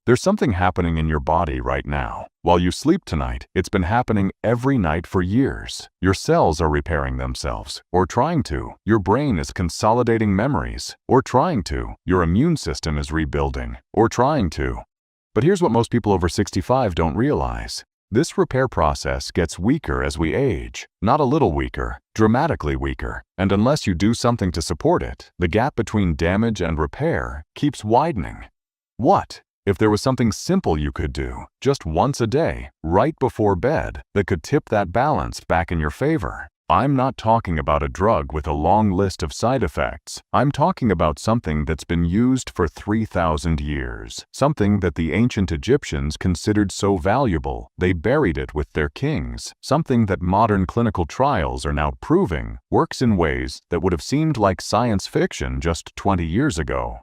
There's something happening in your body right now. While you sleep tonight, it's been happening every night for years. Your cells are repairing themselves, or trying to. Your brain is consolidating memories, or trying to. Your immune system is rebuilding, or trying to. But here's what most people over 65 don't realize. This repair process gets weaker as we age. Not a little weaker, dramatically weaker. And unless you do something to support it, the gap between damage and repair keeps widening. What if there was something simple you could do, just once a day, right before bed, that could tip that balance back in your favor? I'm not talking about a drug with a long list of side effects. I'm talking about something that's been used for 3,000 years. Something that the ancient Egyptians considered so valuable, they buried it with their kings. Something that modern clinical trials are now proving works in ways that would have seemed like science fiction just 20 years ago.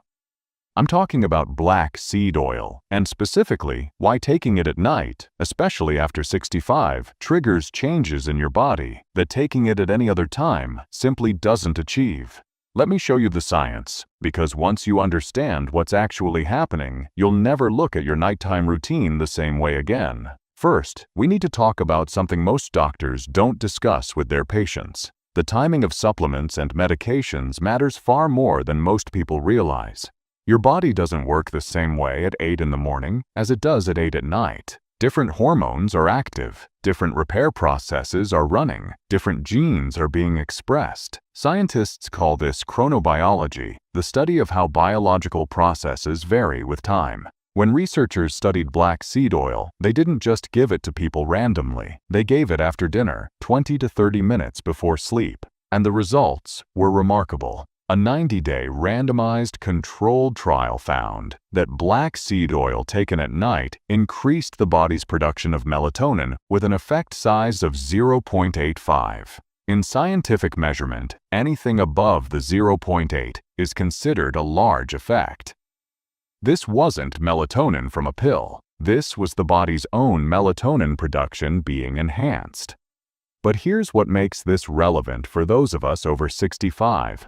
I'm talking about black seed oil, and specifically why taking it at night, especially after 65, triggers changes in your body that taking it at any other time simply doesn't achieve. Let me show you the science, because once you understand what's actually happening, you'll never look at your nighttime routine the same way again. First, we need to talk about something most doctors don't discuss with their patients. The timing of supplements and medications matters far more than most people realize. Your body doesn't work the same way at 8 in the morning as it does at 8 at night. Different hormones are active, different repair processes are running, different genes are being expressed. Scientists call this chronobiology, the study of how biological processes vary with time. When researchers studied black seed oil, they didn't just give it to people randomly. They gave it after dinner, 20 to 30 minutes before sleep. And the results were remarkable. A 90-day randomized controlled trial found that black seed oil taken at night increased the body's production of melatonin with an effect size of 0.85. In scientific measurement, anything above the 0.8 is considered a large effect. This wasn't melatonin from a pill. This was the body's own melatonin production being enhanced. But here's what makes this relevant for those of us over 65.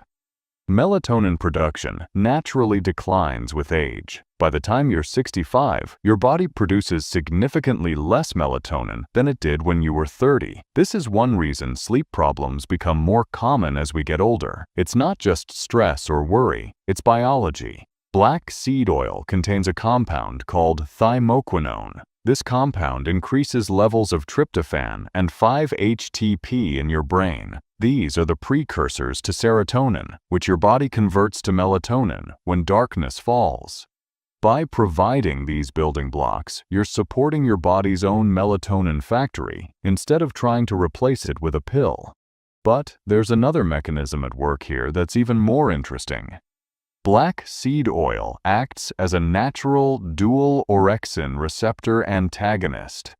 Melatonin production naturally declines with age. By the time you're 65, your body produces significantly less melatonin than it did when you were 30. This is one reason sleep problems become more common as we get older. It's not just stress or worry, it's biology. Black seed oil contains a compound called Thymoquinone. This compound increases levels of tryptophan and 5-HTP in your brain. These are the precursors to serotonin, which your body converts to melatonin when darkness falls. By providing these building blocks, you're supporting your body's own melatonin factory instead of trying to replace it with a pill. But there's another mechanism at work here that's even more interesting. Black seed oil acts as a natural dual orexin receptor antagonist.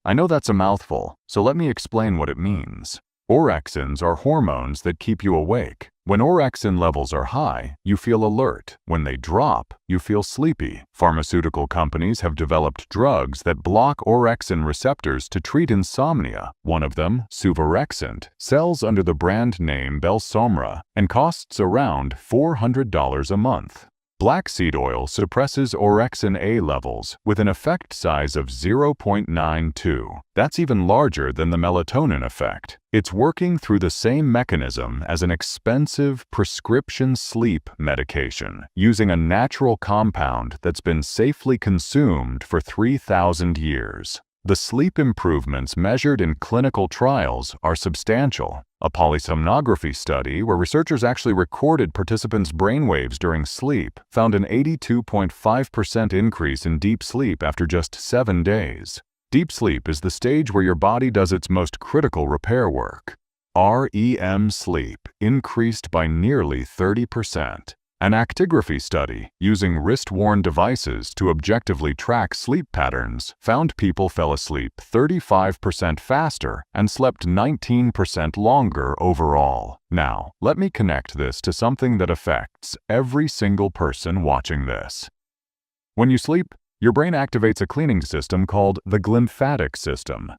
I know that's a mouthful, so let me explain what it means. Orexins are hormones that keep you awake. When orexin levels are high, you feel alert. When they drop, you feel sleepy. Pharmaceutical companies have developed drugs that block orexin receptors to treat insomnia. One of them, suvorexant, sells under the brand name Belsomra and costs around $400 a month. Black seed oil suppresses orexin A levels with an effect size of 0.92. That's even larger than the melatonin effect. It's working through the same mechanism as an expensive prescription sleep medication, using a natural compound that's been safely consumed for 3,000 years. The sleep improvements measured in clinical trials are substantial. A polysomnography study where researchers actually recorded participants' brainwaves during sleep found an 82.5% increase in deep sleep after just 7 days. Deep sleep is the stage where your body does its most critical repair work. REM sleep increased by nearly 30%. An actigraphy study using wrist-worn devices to objectively track sleep patterns found people fell asleep 35% faster and slept 19% longer overall. Now, let me connect this to something that affects every single person watching this. When you sleep, your brain activates a cleaning system called the glymphatic system.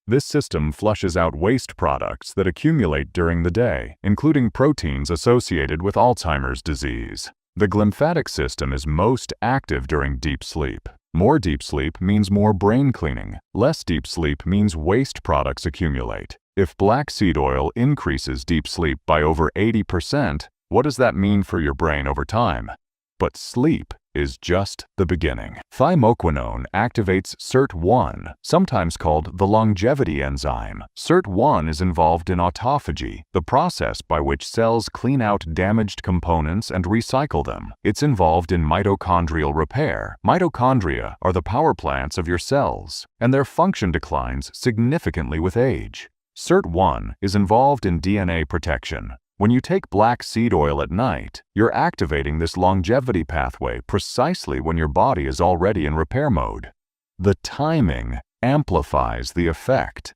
This system flushes out waste products that accumulate during the day, including proteins associated with Alzheimer's disease. The glymphatic system is most active during deep sleep. More deep sleep means more brain cleaning. Less deep sleep means waste products accumulate. If black seed oil increases deep sleep by over 80%, what does that mean for your brain over time? But sleep is just the beginning. Thymoquinone activates SIRT1, sometimes called the longevity enzyme. SIRT1 is involved in autophagy, the process by which cells clean out damaged components and recycle them. It's involved in mitochondrial repair. Mitochondria are the power plants of your cells, and their function declines significantly with age. SIRT1 is involved in DNA protection. When you take black seed oil at night, you're activating this longevity pathway precisely when your body is already in repair mode. The timing amplifies the effect.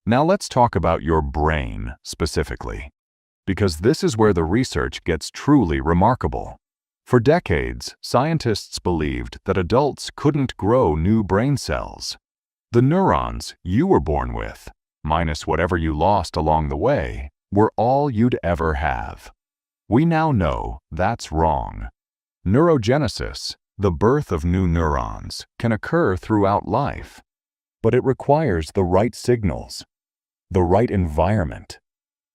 Now let's talk about your brain specifically, because this is where the research gets truly remarkable. For decades, scientists believed that adults couldn't grow new brain cells. The neurons you were born with, minus whatever you lost along the way, were all you'd ever have. We now know that's wrong. Neurogenesis, the birth of new neurons, can occur throughout life, but it requires the right signals, the right environment,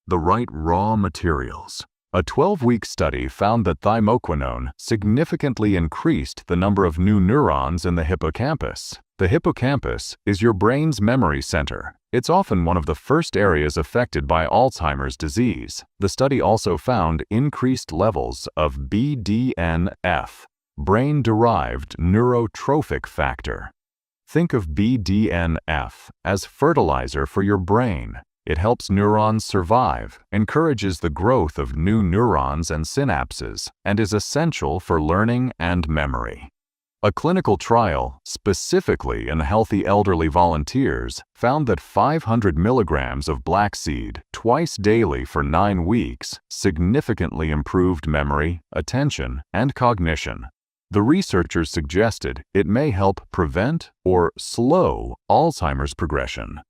the right raw materials. A 12-week study found that thymoquinone significantly increased the number of new neurons in the hippocampus. The hippocampus is your brain's memory center. It's often one of the first areas affected by Alzheimer's disease. The study also found increased levels of BDNF, brain-derived neurotrophic factor. Think of BDNF as fertilizer for your brain. It helps neurons survive, encourages the growth of new neurons and synapses, and is essential for learning and memory. A clinical trial, specifically in healthy elderly volunteers, found that 500 milligrams of black seed twice daily for 9 weeks significantly improved memory, attention, and cognition. The researchers suggested it may help prevent or slow Alzheimer's progression.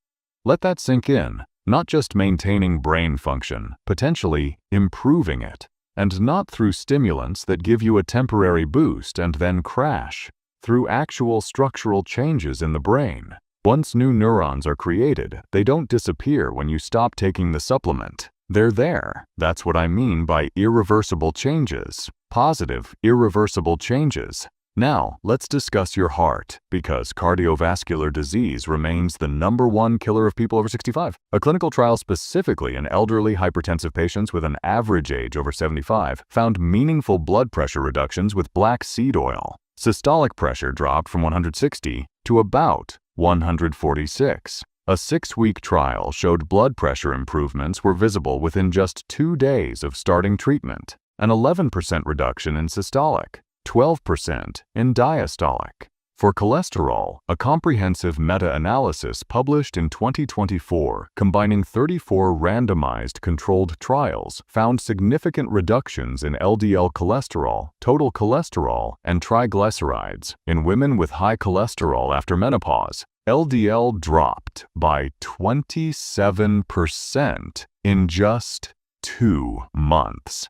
Let that sink in. Not just maintaining brain function, potentially improving it. And not through stimulants that give you a temporary boost and then crash, through actual structural changes in the brain. Once new neurons are created, they don't disappear when you stop taking the supplement. They're there. That's what I mean by irreversible changes. Positive, irreversible changes. Now, let's discuss your heart, because cardiovascular disease remains the #1 killer of people over 65. A clinical trial specifically in elderly hypertensive patients with an average age over 75 found meaningful blood pressure reductions with black seed oil. Systolic pressure dropped from 160 to about 146. A 6-week trial showed blood pressure improvements were visible within just 2 days of starting treatment, an 11% reduction in systolic, 12% in diastolic. For cholesterol, a comprehensive meta-analysis published in 2024 combining 34 randomized controlled trials found significant reductions in LDL cholesterol, total cholesterol, and triglycerides. In women with high cholesterol after menopause, LDL dropped by 27% in just 2 months.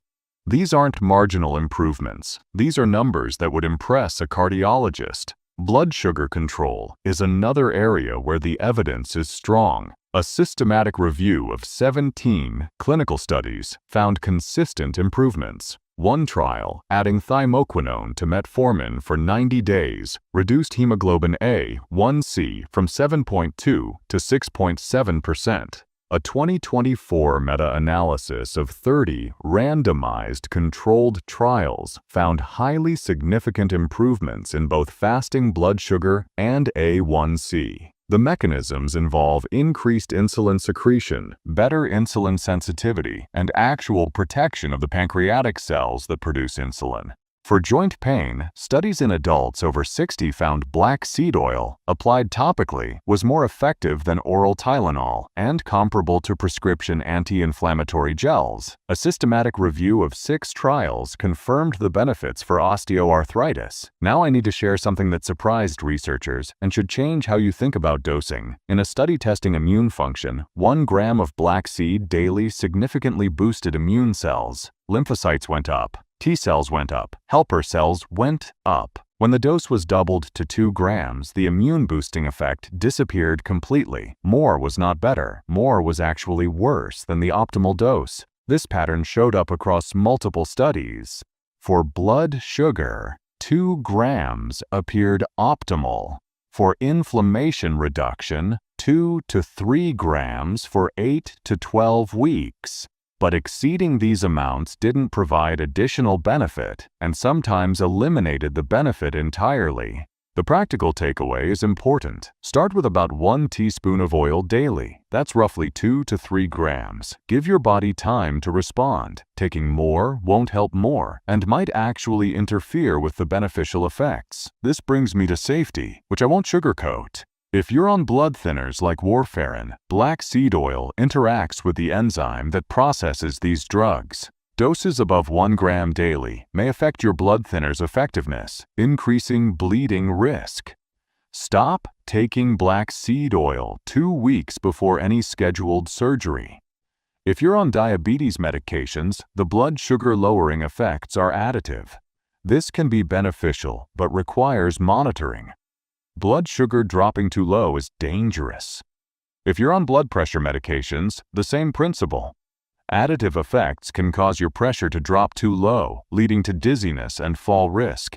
These aren't marginal improvements. These are numbers that would impress a cardiologist. Blood sugar control is another area where the evidence is strong. A systematic review of 17 clinical studies found consistent improvements. One trial, adding thymoquinone to metformin for 90 days, reduced hemoglobin A1C from 7.2 to 6.7%. A 2024 meta-analysis of 30 randomized controlled trials found highly significant improvements in both fasting blood sugar and A1C. The mechanisms involve increased insulin secretion, better insulin sensitivity, and actual protection of the pancreatic cells that produce insulin. For joint pain, studies in adults over 60 found black seed oil, applied topically, was more effective than oral Tylenol and comparable to prescription anti-inflammatory gels. A systematic review of 6 trials confirmed the benefits for osteoarthritis. Now I need to share something that surprised researchers and should change how you think about dosing. In a study testing immune function, 1 gram of black seed daily significantly boosted immune cells. Lymphocytes went up, T cells went up. Helper cells went up. When the dose was doubled to 2 grams, the immune-boosting effect disappeared completely. More was not better. More was actually worse than the optimal dose. This pattern showed up across multiple studies. For blood sugar, 2 grams appeared optimal. For inflammation reduction, 2 to 3 grams for 8 to 12 weeks. But exceeding these amounts didn't provide additional benefit and sometimes eliminated the benefit entirely. The practical takeaway is important. Start with about 1 teaspoon of oil daily. That's roughly 2 to 3 grams. Give your body time to respond. Taking more won't help more and might actually interfere with the beneficial effects. This brings me to safety, which I won't sugarcoat. If you're on blood thinners like warfarin, black seed oil interacts with the enzyme that processes these drugs. Doses above 1 gram daily may affect your blood thinner's effectiveness, increasing bleeding risk. Stop taking black seed oil 2 weeks before any scheduled surgery. If you're on diabetes medications, the blood sugar lowering effects are additive. This can be beneficial but requires monitoring. Blood sugar dropping too low is dangerous. If you're on blood pressure medications, the same principle. Additive effects can cause your pressure to drop too low, leading to dizziness and fall risk.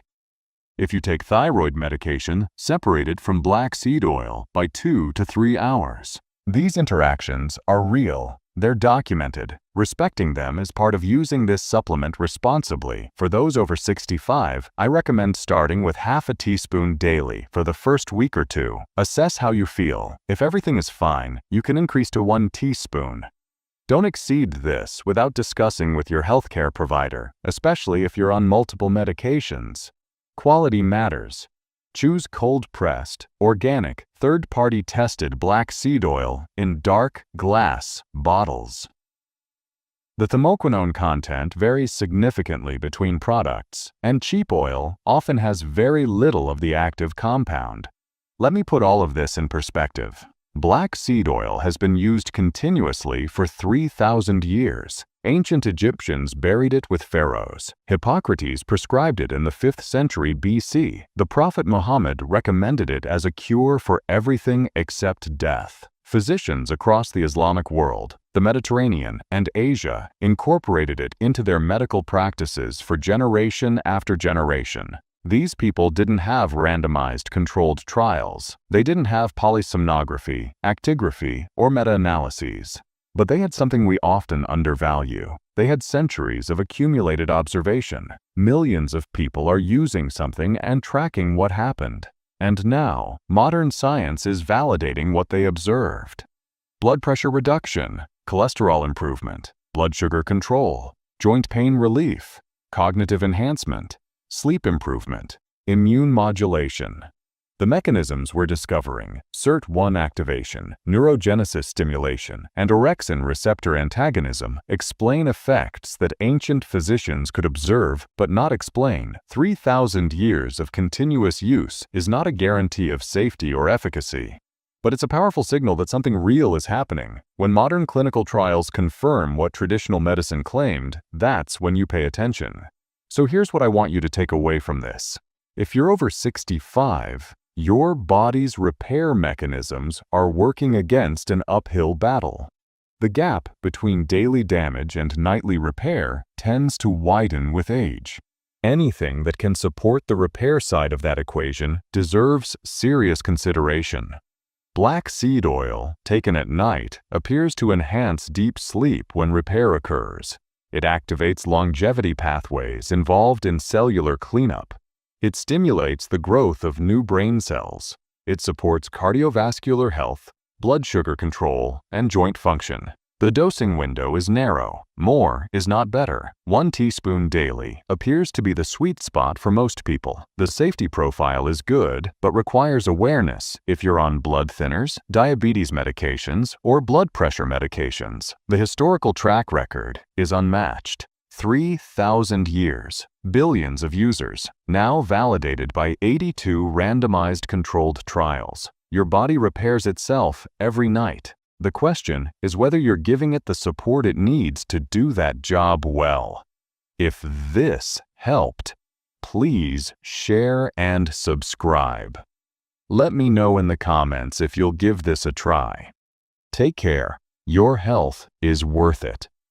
If you take thyroid medication, separate it from black seed oil by 2 to 3 hours. These interactions are real. They're documented. Respecting them is part of using this supplement responsibly. For those over 65, I recommend starting with half a teaspoon daily for the first week or 2. Assess how you feel. If everything is fine, you can increase to 1 teaspoon. Don't exceed this without discussing with your healthcare provider, especially if you're on multiple medications. Quality matters. Choose cold-pressed, organic, third-party tested black seed oil in dark glass bottles. The Thymoquinone content varies significantly between products, and cheap oil often has very little of the active compound. Let me put all of this in perspective. Black seed oil has been used continuously for 3,000 years. Ancient Egyptians buried it with pharaohs. Hippocrates prescribed it in the 5th century BC. The Prophet Muhammad recommended it as a cure for everything except death. Physicians across the Islamic world, the Mediterranean, and Asia incorporated it into their medical practices for generation after generation. These people didn't have randomized controlled trials. They didn't have polysomnography, actigraphy, or meta-analyses. But they had something we often undervalue. They had centuries of accumulated observation. Millions of people are using something and tracking what happened. And now, modern science is validating what they observed. Blood pressure reduction, cholesterol improvement, blood sugar control, joint pain relief, cognitive enhancement, sleep improvement, immune modulation. The mechanisms we're discovering, SIRT1 activation, neurogenesis stimulation, and Orexin receptor antagonism, explain effects that ancient physicians could observe but not explain. 3,000 years of continuous use is not a guarantee of safety or efficacy. But it's a powerful signal that something real is happening. When modern clinical trials confirm what traditional medicine claimed, that's when you pay attention. So here's what I want you to take away from this. If you're over 65, your body's repair mechanisms are working against an uphill battle. The gap between daily damage and nightly repair tends to widen with age. Anything that can support the repair side of that equation deserves serious consideration. Black seed oil, taken at night, appears to enhance deep sleep when repair occurs. It activates longevity pathways involved in cellular cleanup. It stimulates the growth of new brain cells. It supports cardiovascular health, blood sugar control, and joint function. The dosing window is narrow. More is not better. 1 teaspoon daily appears to be the sweet spot for most people. The safety profile is good, but requires awareness if you're on blood thinners, diabetes medications, or blood pressure medications. The historical track record is unmatched. 3,000 years, billions of users, now validated by 82 randomized controlled trials. Your body repairs itself every night. The question is whether you're giving it the support it needs to do that job well. If this helped, please share and subscribe. Let me know in the comments if you'll give this a try. Take care. Your health is worth it.